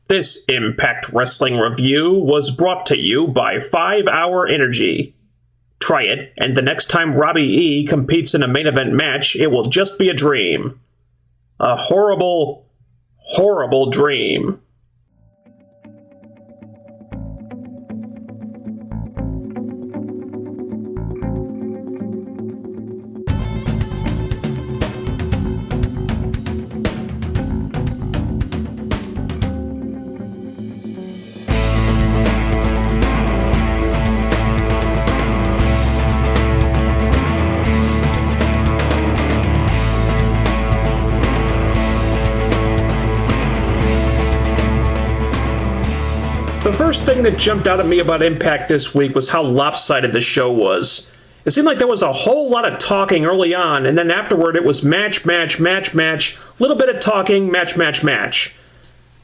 This Impact Wrestling review was brought to you by 5 Hour Energy. Try it, and the next time Robbie E. competes in a main event match, it will just be a dream. A horrible, horrible dream. The first thing that jumped out at me about Impact this week was how lopsided the show was. It seemed like there was a whole lot of talking early on, and then afterward it was match, match, match, match, little bit of talking, match, match, match.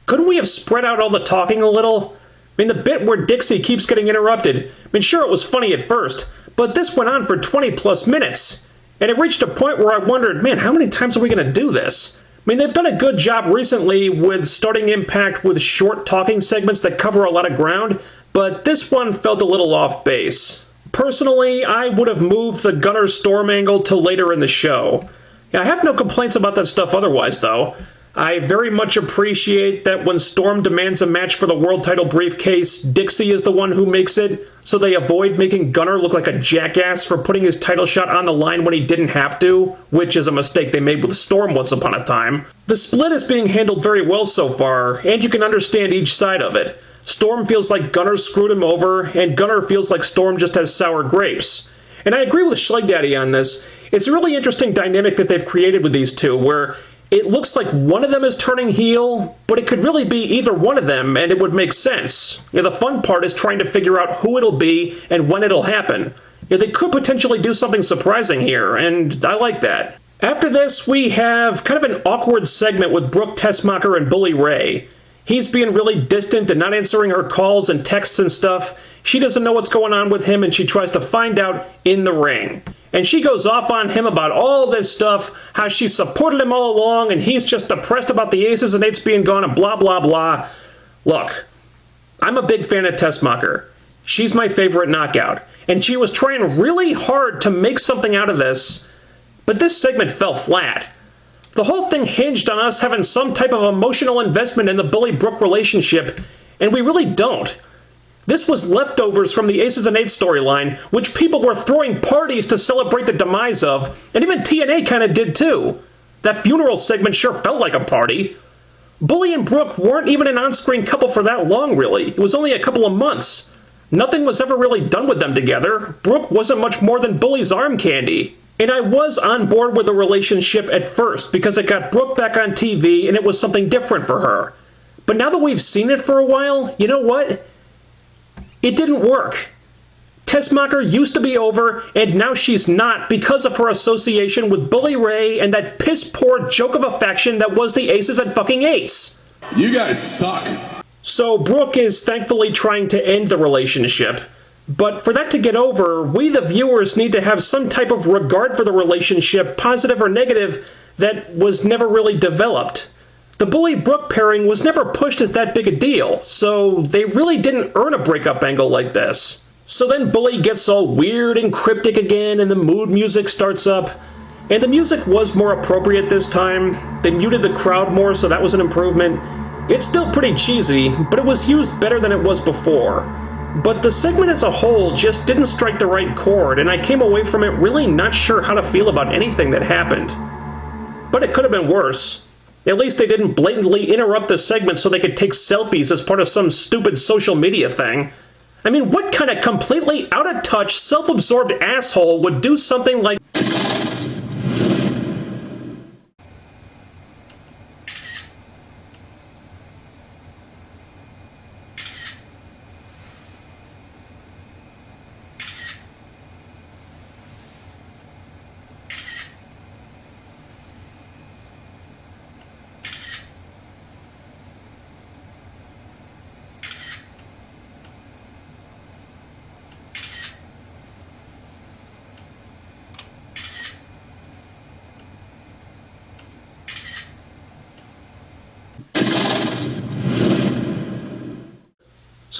Couldn't we have spread out all the talking a little? I mean, the bit where Dixie keeps getting interrupted, I mean, sure, it was funny at first, but this went on for 20 plus minutes. And it reached a point where I wondered, man, how many times are we going to do this? I mean, they've done a good job recently with starting Impact with short talking segments that cover a lot of ground, but this one felt a little off base. Personally, I would have moved the Gunner Storm angle to later in the show. I have no complaints about that stuff otherwise, though. I very much appreciate that when Storm demands a match for the world title briefcase, Dixie is the one who makes it, so they avoid making Gunner look like a jackass for putting his title shot on the line when he didn't have to, which is a mistake they made with Storm once upon a time. The split is being handled very well so far, and you can understand each side of it. Storm feels like Gunner screwed him over, and Gunner feels like Storm just has sour grapes. And I agree with Schleg Daddy on this. It's a really interesting dynamic that they've created with these two, where it looks like one of them is turning heel, but it could really be either one of them, and it would make sense. The fun part is trying to figure out who it'll be and when it'll happen. They could potentially do something surprising here, and I like that. After this, we have kind of an awkward segment with Brooke Tessmacher and Bully Ray. He's being really distant and not answering her calls and texts and stuff. She doesn't know what's going on with him, and she tries to find out in the ring. And she goes off on him about all this stuff, how she supported him all along, and he's just depressed about the aces and eights being gone, and blah, blah, blah. Look, I'm a big fan of Tessmacher. She's my favorite knockout. And she was trying really hard to make something out of this, but this segment fell flat. The whole thing hinged on us having some type of emotional investment in the Bully-Brooke relationship, and we really don't. This was leftovers from the Aces and Eights storyline, which people were throwing parties to celebrate the demise of, and even TNA kind of did too. That funeral segment sure felt like a party. Bully and Brooke weren't even an on-screen couple for that long, really. It was only a couple of months. Nothing was ever really done with them together. Brooke wasn't much more than Bully's arm candy. And I was on board with the relationship at first because it got Brooke back on TV and it was something different for her. But now that we've seen it for a while, you know what? It didn't work. Tessmacher used to be over, and now she's not because of her association with Bully Ray and that piss-poor joke of a faction that was the Aces and fucking Eights. You guys suck. So Brooke is thankfully trying to end the relationship. But for that to get over, we the viewers need to have some type of regard for the relationship, positive or negative, that was never really developed. The Bully-Brooke pairing was never pushed as that big a deal, so they really didn't earn a breakup angle like this. So then Bully gets all weird and cryptic again, and the mood music starts up. And the music was more appropriate this time. They muted the crowd more, so that was an improvement. It's still pretty cheesy, but it was used better than it was before. But the segment as a whole just didn't strike the right chord, and I came away from it really not sure how to feel about anything that happened. But it could have been worse. At least they didn't blatantly interrupt the segment so they could take selfies as part of some stupid social media thing. I mean, what kind of completely out-of-touch, self-absorbed asshole would do something like...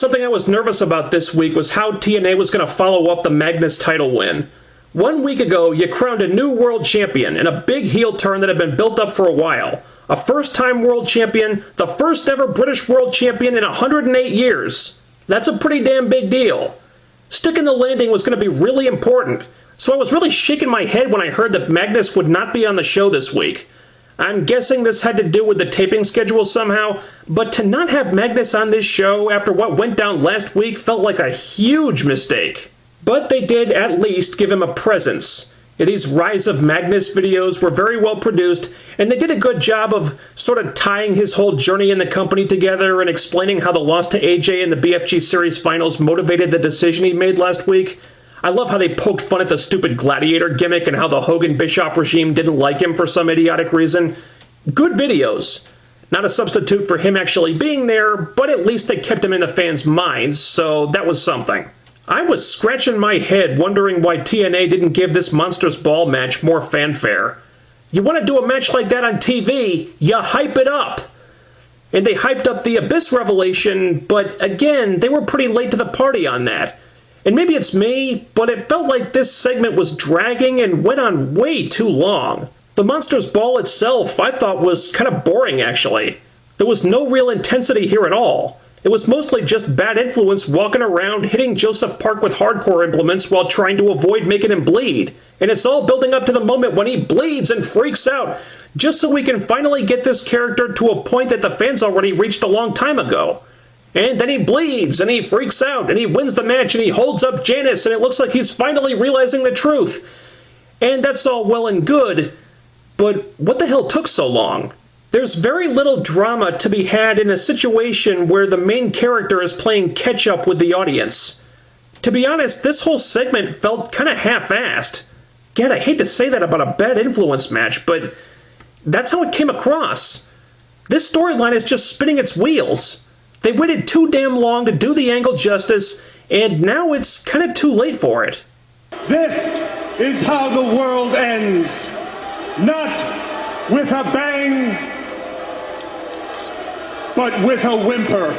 Something I was nervous about this week was how TNA was going to follow up the Magnus title win. 1 week ago, you crowned a new world champion in a big heel turn that had been built up for a while. A first-time world champion, the first ever British world champion in 108 years. That's a pretty damn big deal. Sticking the landing was going to be really important, so I was really shaking my head when I heard that Magnus would not be on the show this week. I'm guessing this had to do with the taping schedule somehow, but to not have Magnus on this show after what went down last week felt like a huge mistake. But they did at least give him a presence. These Rise of Magnus videos were very well produced, and they did a good job of sort of tying his whole journey in the company together and explaining how the loss to AJ in the BFG Series Finals motivated the decision he made last week. I love how they poked fun at the stupid gladiator gimmick and how the Hogan-Bischoff regime didn't like him for some idiotic reason. Good videos. Not a substitute for him actually being there, but at least they kept him in the fans' minds, so that was something. I was scratching my head wondering why TNA didn't give this Monsters Ball match more fanfare. You want to do a match like that on TV, you hype it up. And they hyped up the Abyss revelation, but again, they were pretty late to the party on that. And maybe it's me, but it felt like this segment was dragging and went on way too long. The Monsters Ball itself, I thought, was kind of boring, actually. There was no real intensity here at all. It was mostly just bad influence walking around hitting Joseph Park with hardcore implements while trying to avoid making him bleed. And it's all building up to the moment when he bleeds and freaks out, just so we can finally get this character to a point that the fans already reached a long time ago. And then he bleeds, and he freaks out, and he wins the match, and he holds up Janice, and it looks like he's finally realizing the truth. And that's all well and good, but what the hell took so long? There's very little drama to be had in a situation where the main character is playing catch-up with the audience. To be honest, this whole segment felt kind of half-assed. God, I hate to say that about a bad influence match, but that's how it came across. This storyline is just spinning its wheels. They waited too damn long to do the angle justice, and now it's kind of too late for it. This is how the world ends. Not with a bang, but with a whimper.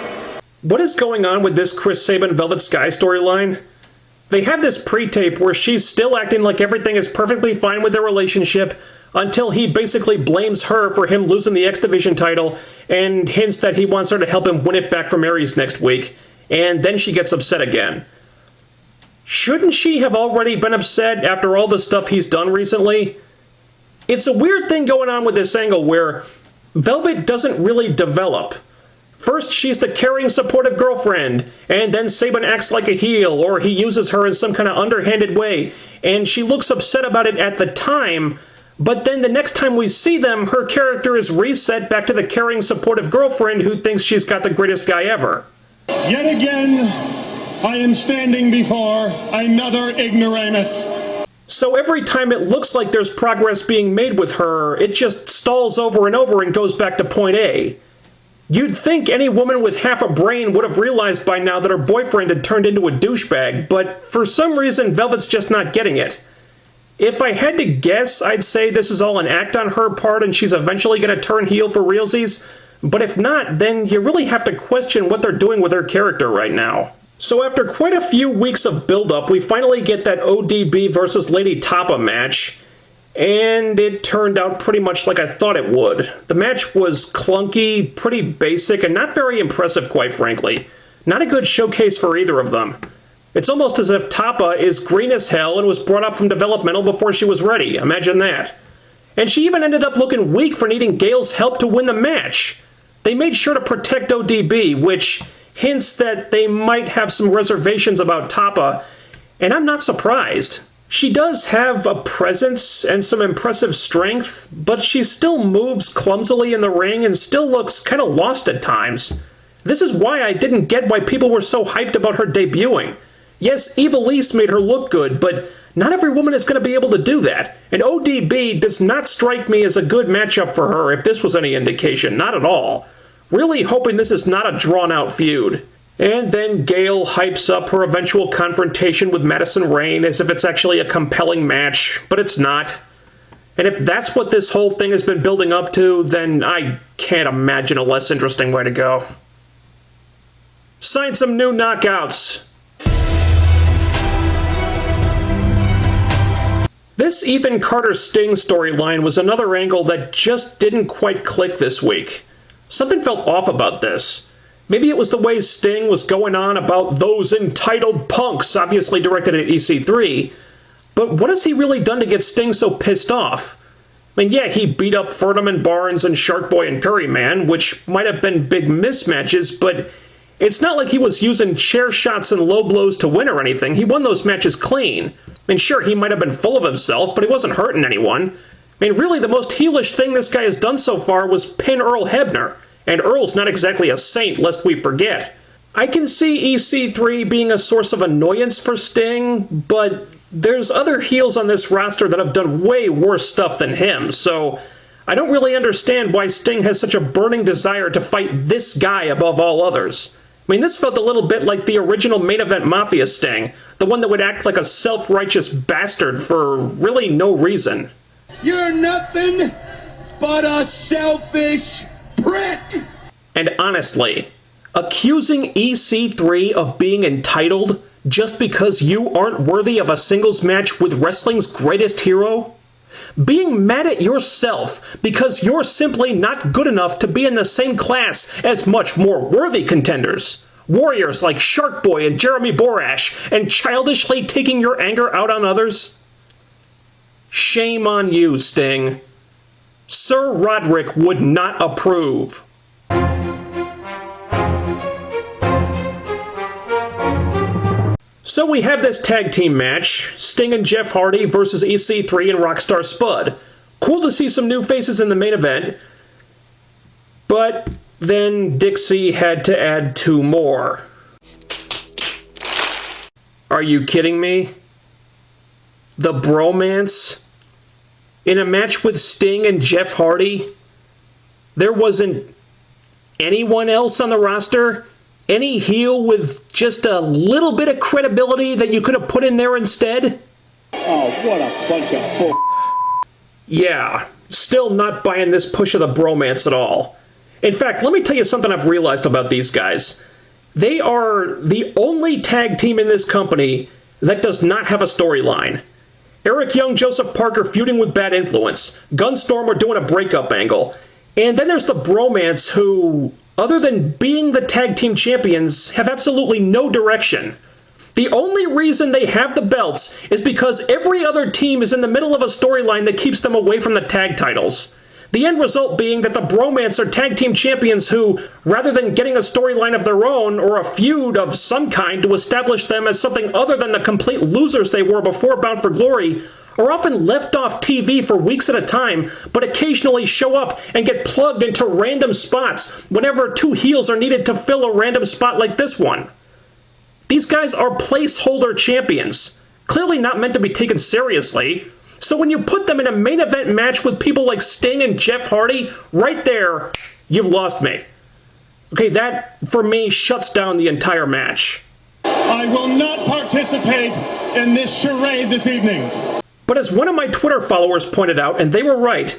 What is going on with this Chris Sabin Velvet Sky storyline? They have this pre-tape where she's still acting like everything is perfectly fine with their relationship until he basically blames her for him losing the X Division title and hints that he wants her to help him win it back from Aries next week, and then she gets upset again. Shouldn't she have already been upset after all the stuff he's done recently? It's a weird thing going on with this angle where Velvet doesn't really develop. First, she's the caring, supportive girlfriend, and then Sabin acts like a heel, or he uses her in some kind of underhanded way, and she looks upset about it at the time, but then the next time we see them, her character is reset back to the caring, supportive girlfriend who thinks she's got the greatest guy ever. Yet again, I am standing before another ignoramus. So every time it looks like there's progress being made with her, it just stalls over and over and goes back to point A. You'd think any woman with half a brain would have realized by now that her boyfriend had turned into a douchebag, but for some reason Velvet's just not getting it. If I had to guess, I'd say this is all an act on her part and she's eventually going to turn heel for realsies, but if not, then you really have to question what they're doing with her character right now. So after quite a few weeks of build-up, we finally get that ODB versus Lei'D Tapa match, and it turned out pretty much like I thought it would. The match was clunky, pretty basic, and not very impressive, quite frankly. Not a good showcase for either of them. It's almost as if Tapa is green as hell and was brought up from developmental before she was ready. Imagine that. And she even ended up looking weak for needing Gail's help to win the match. They made sure to protect ODB, which hints that they might have some reservations about Tapa, and I'm not surprised. She does have a presence and some impressive strength, but she still moves clumsily in the ring and still looks kind of lost at times. This is why I didn't get why people were so hyped about her debuting. Yes, Ivelisse made her look good, but not every woman is going to be able to do that, and ODB does not strike me as a good matchup for her if this was any indication, not at all. Really hoping this is not a drawn-out feud. And then Gail hypes up her eventual confrontation with Madison Rayne as if it's actually a compelling match, but it's not. And if that's what this whole thing has been building up to, then I can't imagine a less interesting way to go. Sign some new knockouts. This Ethan Carter Sting storyline was another angle that just didn't quite click this week. Something felt off about this. Maybe it was the way Sting was going on about those entitled punks, obviously directed at EC3. But what has he really done to get Sting so pissed off? I mean, yeah, he beat up Furman Barnes and Shark Boy and Curryman, which might have been big mismatches, but it's not like he was using chair shots and low blows to win or anything. He won those matches clean. I mean, sure, he might have been full of himself, but he wasn't hurting anyone. I mean, really, the most heelish thing this guy has done so far was pin Earl Hebner, and Earl's not exactly a saint, lest we forget. I can see EC3 being a source of annoyance for Sting, but there's other heels on this roster that have done way worse stuff than him, so I don't really understand why Sting has such a burning desire to fight this guy above all others. I mean, this felt a little bit like the original Main Event Mafia Sting, the one that would act like a self-righteous bastard for really no reason. You're nothing but a selfish prick! And honestly, accusing EC3 of being entitled just because you aren't worthy of a singles match with wrestling's greatest hero? Being mad at yourself because you're simply not good enough to be in the same class as much more worthy contenders. Warriors like Shark Boy and Jeremy Borash, and childishly taking your anger out on others? Shame on you, Sting. Sir Roderick would not approve. So we have this tag team match, Sting and Jeff Hardy versus EC3 and Rockstar Spud. Cool to see some new faces in the main event, but then Dixie had to add 2 more. Are you kidding me? The bromance? In a match with Sting and Jeff Hardy? There wasn't anyone else on the roster? Any heel with just a little bit of credibility that you could have put in there instead? Oh, what a bunch of bull. Yeah, still not buying this push of the bromance at all. In fact, let me tell you something I've realized about these guys. They are the only tag team in this company that does not have a storyline. Eric Young, Joseph Parker feuding with Bad Influence. Gunstorm are doing a breakup angle. And then there's the bromance who, other than being the tag team champions, have absolutely no direction. The only reason they have the belts is because every other team is in the middle of a storyline that keeps them away from the tag titles. The end result being that the bromance are tag team champions who, rather than getting a storyline of their own or a feud of some kind to establish them as something other than the complete losers they were before Bound for Glory, are often left off TV for weeks at a time, but occasionally show up and get plugged into random spots whenever 2 heels are needed to fill a random spot like this one. These guys are placeholder champions, clearly not meant to be taken seriously. So when you put them in a main event match with people like Sting and Jeff Hardy, right there, you've lost me. Okay, that, for me, shuts down the entire match. I will not participate in this charade this evening. But as one of my Twitter followers pointed out, and they were right,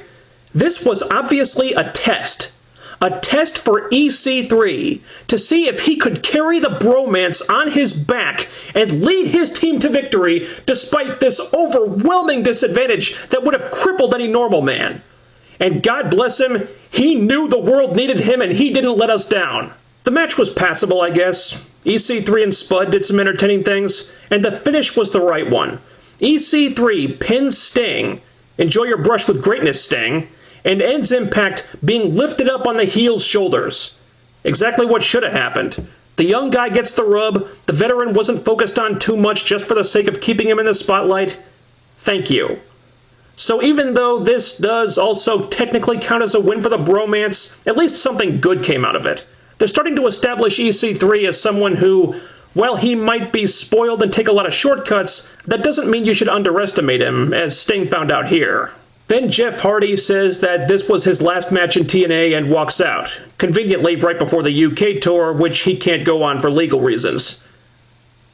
this was obviously a test. A test for EC3 to see if he could carry the bromance on his back and lead his team to victory despite this overwhelming disadvantage that would have crippled any normal man. And God bless him, he knew the world needed him and he didn't let us down. The match was passable, I guess. EC3 and Spud did some entertaining things, and the finish was the right one. EC3 pins Sting, enjoy your brush with greatness, Sting, and ends Impact being lifted up on the heel's shoulders. Exactly what should have happened. The young guy gets the rub, the veteran wasn't focused on too much just for the sake of keeping him in the spotlight. Thank you. So even though this does also technically count as a win for the bromance, at least something good came out of it. They're starting to establish EC3 as someone who, while he might be spoiled and take a lot of shortcuts, that doesn't mean you should underestimate him, as Sting found out here. Then Jeff Hardy says that this was his last match in TNA and walks out, conveniently right before the UK tour, which he can't go on for legal reasons.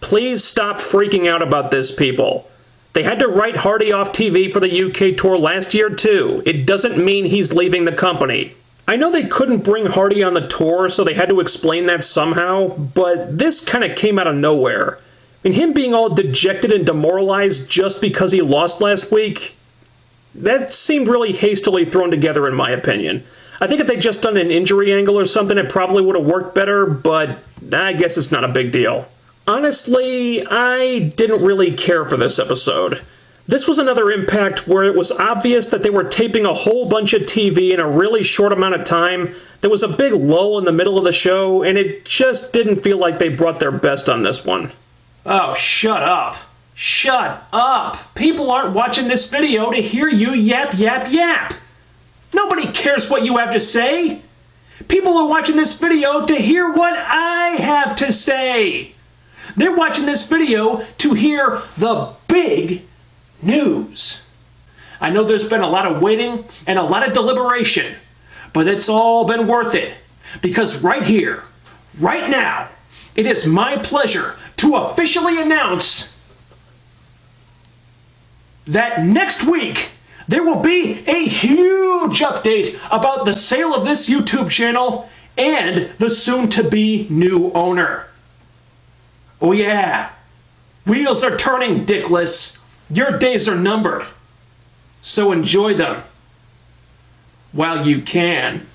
Please stop freaking out about this, people. They had to write Hardy off TV for the UK tour last year too. It doesn't mean he's leaving the company. I know they couldn't bring Hardy on the tour, so they had to explain that somehow, but this kind of came out of nowhere. And him being all dejected and demoralized just because he lost last week, that seemed really hastily thrown together in my opinion. I think if they'd just done an injury angle or something, it probably would have worked better, but I guess it's not a big deal. Honestly, I didn't really care for this episode. This was another Impact where it was obvious that they were taping a whole bunch of TV in a really short amount of time. There was a big lull in the middle of the show, and it just didn't feel like they brought their best on this one. Oh, shut up. Shut up. People aren't watching this video to hear you yap, yap, yap. Nobody cares what you have to say. People are watching this video to hear what I have to say. They're watching this video to hear the big news. I know there's been a lot of waiting and a lot of deliberation, but it's all been worth it. Because right here, right now, it is my pleasure to officially announce that next week there will be a huge update about the sale of this YouTube channel and the soon-to-be new owner. Oh yeah, wheels are turning, Dickless. Your days are numbered. So enjoy them while you can.